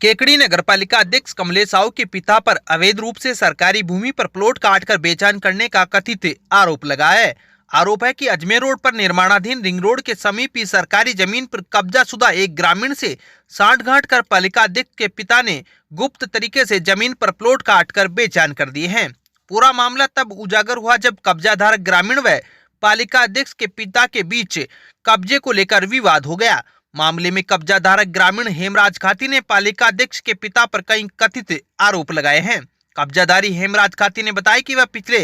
केकड़ी नगरपालिका अध्यक्ष कमलेश साहू के पिता पर अवैध रूप से सरकारी भूमि पर प्लॉट काटकर बेचान करने का कथित आरोप लगा है। आरोप है कि अजमेर रोड पर निर्माणाधीन रिंग रोड के समीप ही सरकारी जमीन पर कब्जाशुदा एक ग्रामीण से सांठगांठ कर पालिका अध्यक्ष के पिता ने गुप्त तरीके से जमीन पर प्लॉट काटकर बेचान कर दिए हैं। पूरा मामला तब उजागर हुआ जब कब्जाधारक ग्रामीण व पालिका अध्यक्ष के पिता के बीच कब्जे को लेकर विवाद हो गया। मामले में कब्जाधारक ग्रामीण हेमराज खाती ने पालिका अध्यक्ष के पिता पर कई कथित आरोप लगाए हैं। कब्जाधारी हेमराज खाती ने बताया कि वह पिछले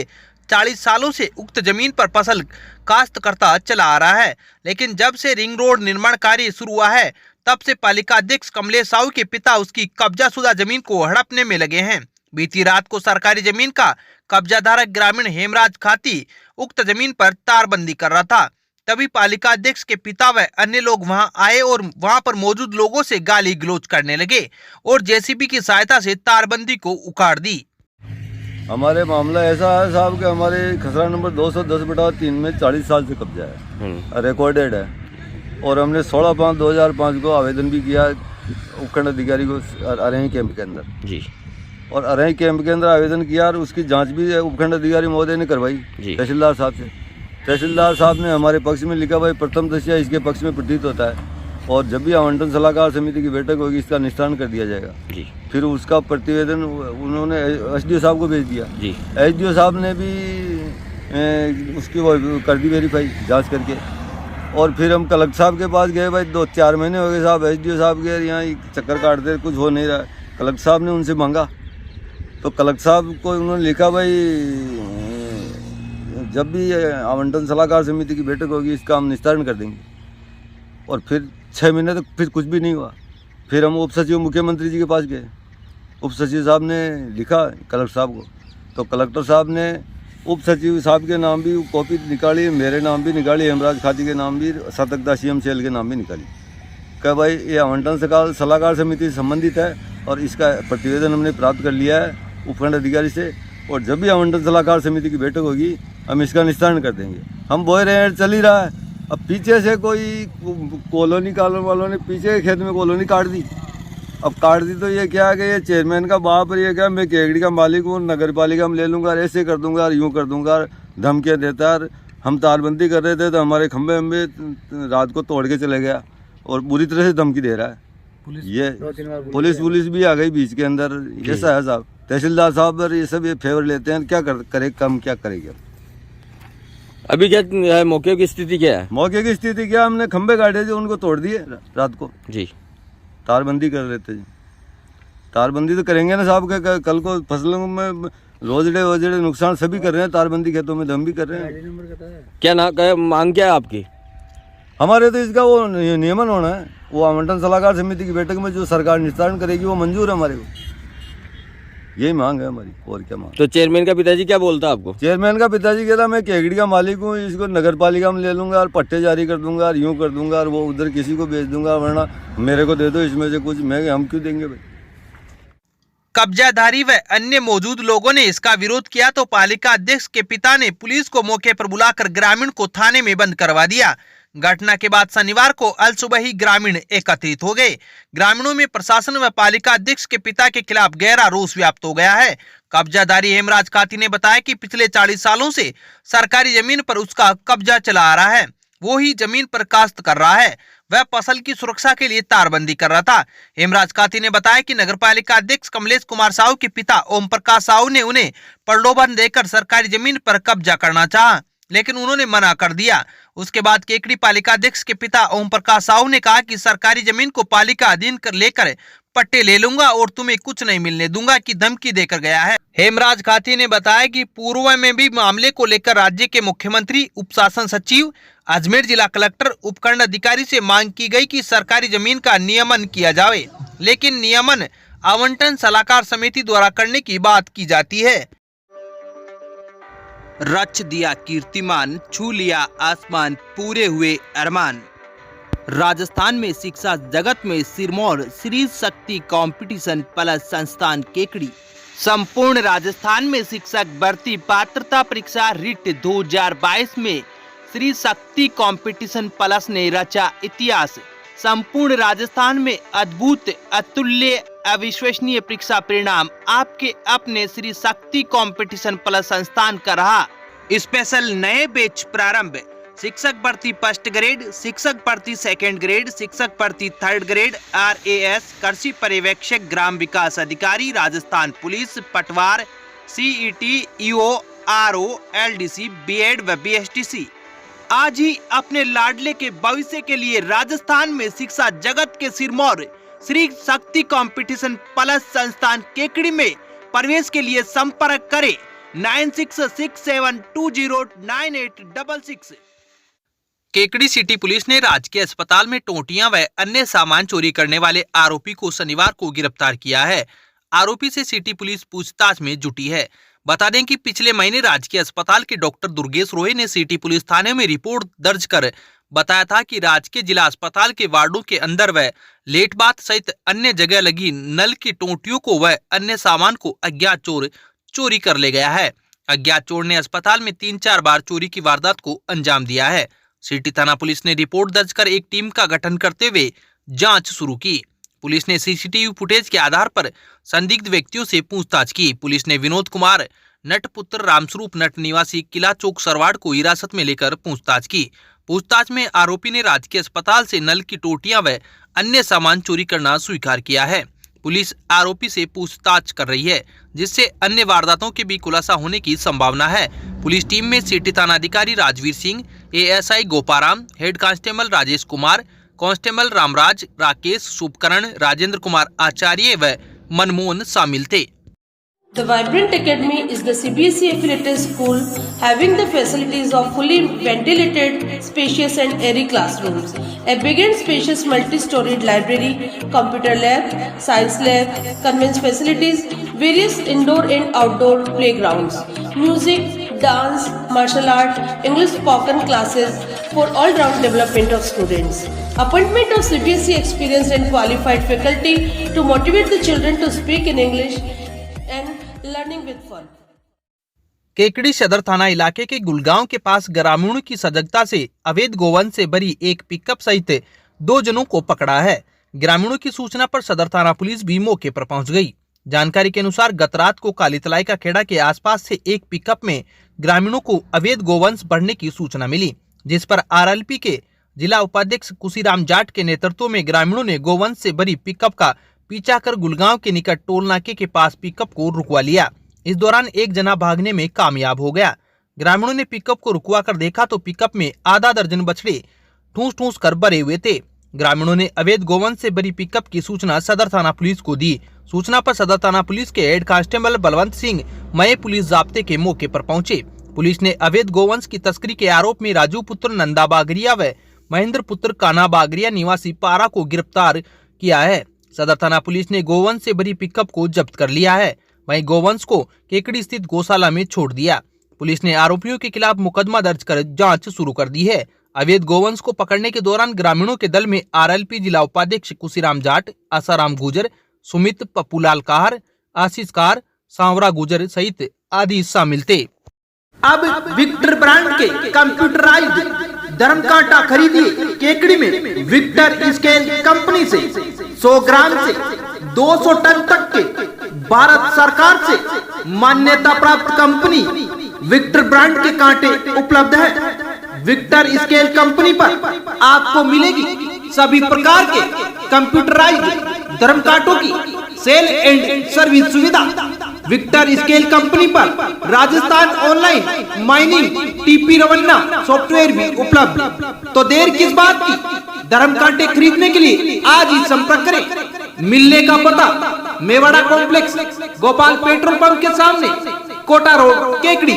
40 सालों से उक्त जमीन पर फसल काश्त करता चला आ रहा है, लेकिन जब से रिंग रोड निर्माण कार्य शुरू हुआ है तब से पालिका अध्यक्ष कमलेश साहू के पिता उसकी कब्जाशुदा जमीन को हड़पने में लगे हैं। बीती रात को सरकारी जमीन का कब्जाधारक ग्रामीण हेमराज खाती उक्त जमीन पर तारबंदी कर रहा था, तभी पालिका अध्यक्ष के पिता व अन्य लोग वहां आए और वहां पर मौजूद लोगों से गाली गलौज करने लगे और जेसीबी की सहायता से तारबंदी को उखाड़ दी। हमारे मामला ऐसा है साहब कि हमारे खसरा नंबर 210/3 में 40 साल से कब्जा है, रिकॉर्डेड है, और हमने 16/5/2005 को आवेदन भी किया उपखंड अधिकारी को अरई कैंप के अंदर जी, और अरई कैंप के अंदर आवेदन किया और उसकी जांच भी उपखंड अधिकारी महोदय ने करवाई तहसीलदार साहब से। तहसीलदार साहब ने हमारे पक्ष में लिखा भाई प्रथम दृष्टया इसके पक्ष में प्रतीत होता है, और जब भी आवंटन सलाहकार समिति की बैठक होगी इसका निष्ठान कर दिया जाएगा जी। फिर उसका प्रतिवेदन उन्होंने एसडीओ साहब को भेज दिया जी। एसडीओ साहब ने भी उसकी वो कर दी वेरीफाई जांच करके, और फिर हम कलेक्टर साहब के पास गए। भाई 2-4 महीने हो गए साहब, एसडीओ साहब के यहाँ चक्कर काटते कुछ हो नहीं रहा है। कलेक्टर साहब ने उनसे मांगा तो कलेक्टर साहब को उन्होंने लिखा भाई जब भी आवंटन सलाहकार समिति की बैठक होगी इसका हम निस्तारण कर देंगे। और फिर 6 महीने तक फिर कुछ भी नहीं हुआ। फिर हम उप सचिव मुख्यमंत्री जी के पास गए, उप सचिव साहब ने लिखा कलेक्टर साहब को, तो कलेक्टर साहब ने उप सचिव साहब के नाम भी कॉपी निकाली, मेरे नाम भी निकाली, हेमराज खाती के नाम भी, सतर्कता सीएम सेल के नाम भी निकाली। कहा भाई ये आवंटन सलाहकार समिति से संबंधित है और इसका प्रतिवेदन हमने प्राप्त कर लिया है उपखंड अधिकारी से, और जब भी आवंटन सलाहकार समिति की बैठक होगी हम इसका निस्तारण कर देंगे। हम बोल रहे हैं चल ही रहा है। अब पीछे से कोई कॉलोनी वालों ने पीछे के खेत में कॉलोनी काट दी। अब काट दी तो ये क्या है कि ये चेयरमैन का बाप और ये क्या मैं केकड़ी का मालिक हूँ, नगर पालिका में ले लूँगा, ऐसे कर दूँगा और यूँ कर दूँगा, धमकियाँ देता है। हम तारबंदी कर रहे थे तो हमारे खंभे रात को तोड़ के चले गया और बुरी तरह से धमकी दे रहा है। ये पुलिस भी आ गई बीच के अंदर। ऐसा है साहब, तहसीलदार साहब ये सब ये फेवर लेते हैं, क्या करे कम क्या करेंगे। अभी क्या है मौके की स्थिति क्या है? मौके की स्थिति क्या, हमने खंबे काटे थे उनको तोड़ दिए रात को जी। तारबंदी कर रहे थे जी। तारबंदी तो करेंगे ना साहब, कल को फसलों में रोजड़े नुकसान सभी कर रहे हैं, तारबंदी खेतों में हम भी कर रहे हैं। क्या मांग क्या है आपकी? हमारे तो इसका वो नियमन होना है, वो आवंटन सलाहकार समिति की बैठक में जो सरकार निस्तारण करेगी वो मंजूर है हमारे को, यही मांग है हमारी, और क्या मांग। तो चेयरमैन का पिताजी क्या बोलता आपको? चेयरमैन का पिताजी कहता मैं केकड़ी का मालिक हूँ, इसको नगर पालिका में ले लूंगा और पट्टे जारी कर दूंगा और यूँ कर दूंगा और वो उधर किसी को बेच दूंगा, वरना मेरे को दे दो इसमें से कुछ। मैं हम क्यों देंगे भाई। कब्जाधारी व अन्य मौजूद लोगों ने इसका विरोध किया तो पालिका अध्यक्ष के पिता ने पुलिस को मौके पर बुलाकर ग्रामीण को थाने में बंद करवा दिया। घटना के बाद शनिवार को अल सुबह ही ग्रामीण एकत्रित हो गए। ग्रामीणों में प्रशासन व पालिका अध्यक्ष के पिता के खिलाफ गहरा रोष व्याप्त हो गया है। कब्जाधारी हेमराज खाती ने बताया कि पिछले 40 सालों से सरकारी जमीन पर उसका कब्जा चला आ रहा है। वो ही जमीन पर काश्त कर रहा है, वह फसल की सुरक्षा के लिए तारबंदी कर रहा था। हेमराज खाती ने बताया कि नगरपालिका अध्यक्ष कमलेश कुमार साहू के पिता ओम प्रकाश साहू ने उन्हें प्रलोभन देकर सरकारी जमीन पर कब्जा करना चाहा, लेकिन उन्होंने मना कर दिया। उसके बाद केकड़ी पालिका अध्यक्ष के पिता ओम प्रकाश साहू ने कहा कि सरकारी जमीन को पालिका अधीन कर लेकर पट्टे ले लूंगा और तुम्हें कुछ नहीं मिलने दूंगा की धमकी देकर गया है। हेमराज खाती ने बताया कि पूर्व में भी मामले को लेकर राज्य के मुख्यमंत्री, उप शासन सचिव, अजमेर जिला कलेक्टर, उपखंड अधिकारी से मांग की गई कि सरकारी जमीन का नियमन किया जाए, लेकिन नियमन आवंटन सलाहकार समिति द्वारा करने की बात की जाती है। रच दिया कीर्तिमान, छू लिया आसमान, पूरे हुए अरमान। राजस्थान में शिक्षा जगत में सिरमौर श्री शक्ति कंपटीशन प्लस संस्थान केकड़ी। संपूर्ण राजस्थान में शिक्षक भर्ती पात्रता परीक्षा रिट 2022 में श्री शक्ति कंपटीशन प्लस ने रचा इतिहास। संपूर्ण राजस्थान में अद्भुत, अतुल्य अविश्वसनीय परीक्षा परिणाम आपके अपने श्री शक्ति कंपटीशन प्लस संस्थान का रहा। स्पेशल नए बैच प्रारंभ। शिक्षक भर्ती फर्स्ट ग्रेड, शिक्षक भर्ती सेकंड ग्रेड, शिक्षक भर्ती थर्ड ग्रेड, RAS कृषि पर्यवेक्षक, ग्राम विकास अधिकारी, राजस्थान पुलिस, पटवार, CET, EO, RO, LDC, B.Ed व BSTC। आज ही अपने लाडले के भविष्य के लिए राजस्थान में शिक्षा जगत के सिरमौर श्री शक्ति कंपटीशन प्लस संस्थान केकड़ी में प्रवेश के लिए संपर्क करें 9667209866। केकड़ी सिटी पुलिस ने राजकीय अस्पताल में टोटियां व अन्य सामान चोरी करने वाले आरोपी को शनिवार को गिरफ्तार किया है। आरोपी से सिटी पुलिस पूछताछ में जुटी है। बता दें कि पिछले महीने राजकीय अस्पताल के डॉक्टर दुर्गेश रोय ने सिटी पुलिस थाने में रिपोर्ट दर्ज कर बताया था कि राजकीय जिला अस्पताल के वार्डों के अंदर व लेट बाथ सहित अन्य जगह लगी नल की टोटियों को व अन्य सामान को अज्ञात चोर चोरी कर ले गया है। अज्ञात चोर ने अस्पताल में 3-4 बार चोरी की वारदात को अंजाम दिया है। सिटी थाना पुलिस ने रिपोर्ट दर्ज कर एक टीम का गठन करते हुए जांच शुरू की। पुलिस ने सीसीटीवी फुटेज के आधार पर संदिग्ध व्यक्तियों से पूछताछ की। पुलिस ने विनोद कुमार नट पुत्र रामस्वरूप नट निवासी किला चौक सरवाड़ को हिरासत में लेकर पूछताछ की। पूछताछ में आरोपी ने राजकीय अस्पताल से नल की टोटियां व अन्य सामान चोरी करना स्वीकार किया है। पुलिस आरोपी से पूछताछ कर रही है, जिससे अन्य वारदातों के भी खुलासा होने की संभावना है। पुलिस टीम में सिटी थानाधिकारी Rajveer Singh, ASI Goparam, head constable Rajesh Kumar, constable Ramraj, Rakesh, Shubhkaran, Rajendra Kumar Acharya व मनमोहन शामिल थे। The Vibrant Academy is the CBSE affiliated school having the facilities of fully ventilated, spacious and airy classrooms, a big and spacious multi-storied library, computer lab, science lab, convents facilities, various indoor and outdoor playgrounds, music, dance, martial art, English spoken classes for all-round development of students. Appointment of CBSE experienced and qualified faculty to motivate the children to speak in English and learning with fun. Kekri सदर थाना इलाके के गुलगांव के पास ग्रामीणों की सजगता से अवैध गोवंश से भरी एक पिकअप सहित 2 जनों को पकड़ा है। ग्रामीणों की सूचना पर सदर थाना पुलिस भी मौके पर पहुंच गई। जानकारी के अनुसार गत रात को कालीतलाई का खेड़ा के आसपास से एक पिकअप में ग्रामीणों को अवैध गोवंश भरने की सूचना मिली, जिस पर RLP के जिला उपाध्यक्ष कुशीराम जाट के नेतृत्व में ग्रामीणों ने गोवंश से भरी पिकअप का पीछा कर गुलगांव के निकट टोल नाके के पास पिकअप को रुकवा लिया। इस दौरान एक जना भागने में कामयाब हो गया। ग्रामीणों ने पिकअप को रुकवा कर देखा तो पिकअप में आधा दर्जन बछड़े ठूस ठूस कर भरे हुए थे। ग्रामीणों ने अवैध गोवंश से भरी पिकअप की सूचना सदर थाना पुलिस को दी। सूचना पर सदर थाना पुलिस के हेड कांस्टेबल बलवंत सिंह मय पुलिस जाब्ते के मौके पर पहुंचे। पुलिस ने अवैध गोवंश की तस्करी के आरोप में राजू पुत्र नंदा बागरिया व महेंद्र पुत्र काना बागरिया निवासी पारा को गिरफ्तार किया है। सदर थाना पुलिस ने गोवंश से भरी पिकअप को जब्त कर लिया है। वहीं गोवंश को केकड़ी स्थित गौशाला में छोड़ दिया। पुलिस ने आरोपियों के खिलाफ मुकदमा दर्ज कर जांच शुरू कर दी है। अवैध गोवंश को पकड़ने के दौरान ग्रामीणों के दल में RLP जिला उपाध्यक्ष कुशीराम जाट, आसाराम गुजर, सुमित पप्पूलाल कहर, आशीष कार, सांवरा गुजर सहित आदि शामिल थे। अब विक्टर ब्रांड के कंप्यूटराइज्ड धर्म कांटा खरीदिए केकड़ी में विक्टर स्केल कंपनी से 100 ग्राम से 200 टन तक के भारत सरकार से मान्यता प्राप्त कंपनी विक्टर ब्रांड के कांटे उपलब्ध है। विक्टर स्केल कंपनी पर आपको मिलेगी सभी प्रकार के कंप्यूटराइज्ड धर्म कांटों की सेल एंड सर्विस सुविधा। विक्टर स्केल कंपनी पर Rajasthan online mining TP Revanna software भी उपलब्ध। तो देर किस बात की, धर्म कांटे खरीदने के लिए आज ही संपर्क करें। मिलने का पता Mewada complex, Gopal petrol pump के सामने, कोटा रोड, केकड़ी।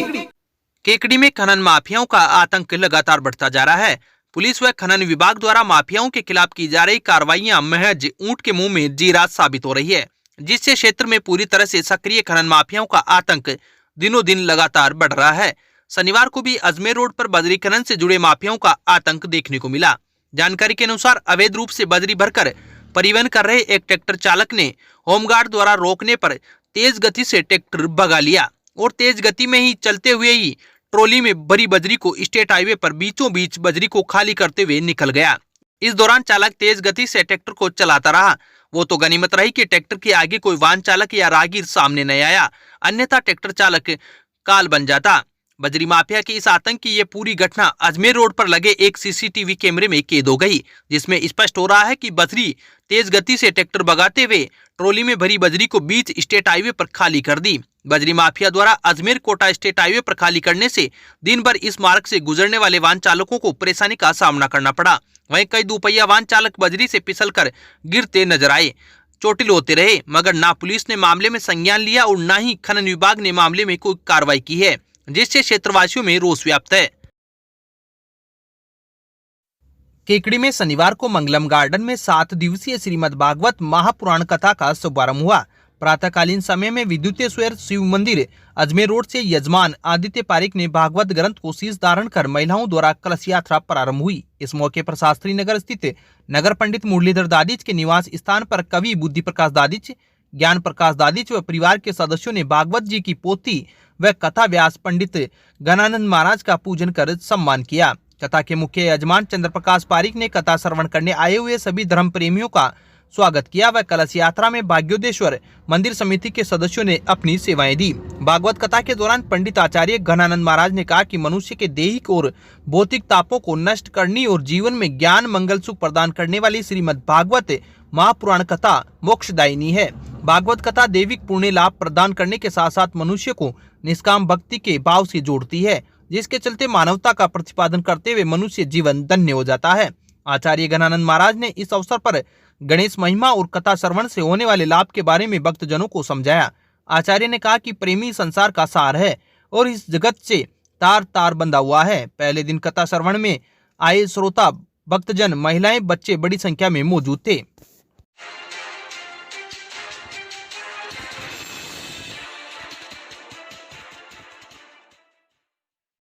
केकड़ी में खनन माफियाओं का आतंक लगातार बढ़ता जा रहा है। पुलिस व खनन विभाग द्वारा माफियाओं के खिलाफ की जा रही कार्रवाइयां महज ऊंट के मुंह में जीरा साबित हो रही है, जिससे क्षेत्र में पूरी तरह से सक्रिय खनन माफियाओं का आतंक दिनों दिन लगातार बढ़ रहा है। शनिवार को भी अजमेर रोड पर बजरी खनन से जुड़े माफियाओं का आतंक देखने को मिला। जानकारी के अनुसार अवैध रूप से बजरी भरकर परिवहन कर रहे एक ट्रैक्टर चालक ने होमगार्ड द्वारा रोकने पर तेज गति से ट्रैक्टर भगा लिया और तेज गति में ही चलते हुए ही ट्रॉली में भरी बजरी को स्टेट हाईवे पर बीचों बीच बजरी को खाली करते हुए निकल गया। इस दौरान चालक तेज गति से ट्रैक्टर को चलाता रहा। वो तो गनीमत रही कि ट्रैक्टर के आगे कोई वाहन चालक या राहगीर सामने नहीं आया, अन्यथा ट्रैक्टर चालक काल बन जाता। बजरी माफिया के इस आतंक की ये पूरी घटना अजमेर रोड पर लगे एक सीसीटीवी कैमरे में कैद हो गई, जिसमें स्पष्ट हो रहा है कि बजरी तेज गति से ट्रैक्टर भगाते हुए ट्रॉली में भरी बजरी को बीच स्टेट हाईवे पर खाली कर दी। बजरी माफिया द्वारा अजमेर कोटा स्टेट हाईवे पर खाली करने से दिन भर इस मार्ग से गुजरने वाले वाहन चालकों को परेशानी का सामना करना पड़ा। वहीं कई दोपहिया वाहन चालक बजरी से फिसलकर गिरते नजर आए, चोटिल होते रहे, मगर ना पुलिस ने मामले में संज्ञान लिया और ना ही खनन विभाग ने मामले में कोई कार्रवाई की है, जिससे क्षेत्रवासियों में रोष व्याप्त है। केकड़ी में शनिवार को मंगलम गार्डन में 7 दिवसीय श्रीमद् भागवत महापुराण कथा का शुभारंभ हुआ। प्रातःकालीन समय में विद्युतीय स्वर शिव मंदिर अजमेर रोड से यजमान आदित्य पारिक ने भागवत ग्रंथ को शीश धारण कर महिलाओं द्वारा कलश यात्रा प्रारंभ हुई। इस मौके पर शास्त्री नगर स्थित नगर पंडित मुरलीधर दादिच के निवास स्थान पर कवि बुद्धि प्रकाश दादिच, ज्ञान प्रकाश दादिच व परिवार के सदस्यों ने भागवत जी की पोथी व कथा व्यास पंडित गणानंद महाराज का पूजन कर सम्मान किया। कथा के मुख्य यजमान चंद्र प्रकाश पारिक ने कथा श्रवण करने आए हुए सभी धर्म प्रेमियों का स्वागत किया व कलश यात्रा में भाग्योदेश्वर मंदिर समिति के सदस्यों ने अपनी सेवाएं दी। भागवत कथा के दौरान पंडित आचार्य गणानंद महाराज ने कहा कि मनुष्य के दैहिक और भौतिक तापों को नष्ट करनी और जीवन में ज्ञान मंगल सुख प्रदान करने वाली श्रीमद् भागवत महापुराण कथा मोक्षदायिनी है। भागवत कथा दैविक पुण्य लाभ प्रदान करने के साथ साथ मनुष्य को निष्काम भक्ति के भाव से जोड़ती है, जिसके चलते मानवता का प्रतिपादन करते हुए मनुष्य जीवन धन्य हो जाता है। आचार्य गणानंद महाराज ने इस अवसर पर गणेश महिमा और कथा श्रवण से होने वाले लाभ के बारे में भक्तजनों को समझाया। आचार्य ने कहा कि प्रेमी संसार का सार है और इस जगत से तार तार बंधा हुआ है। पहले दिन कथा श्रवण में आए श्रोता भक्तजन, महिलाएं, बच्चे बड़ी संख्या में मौजूद थे।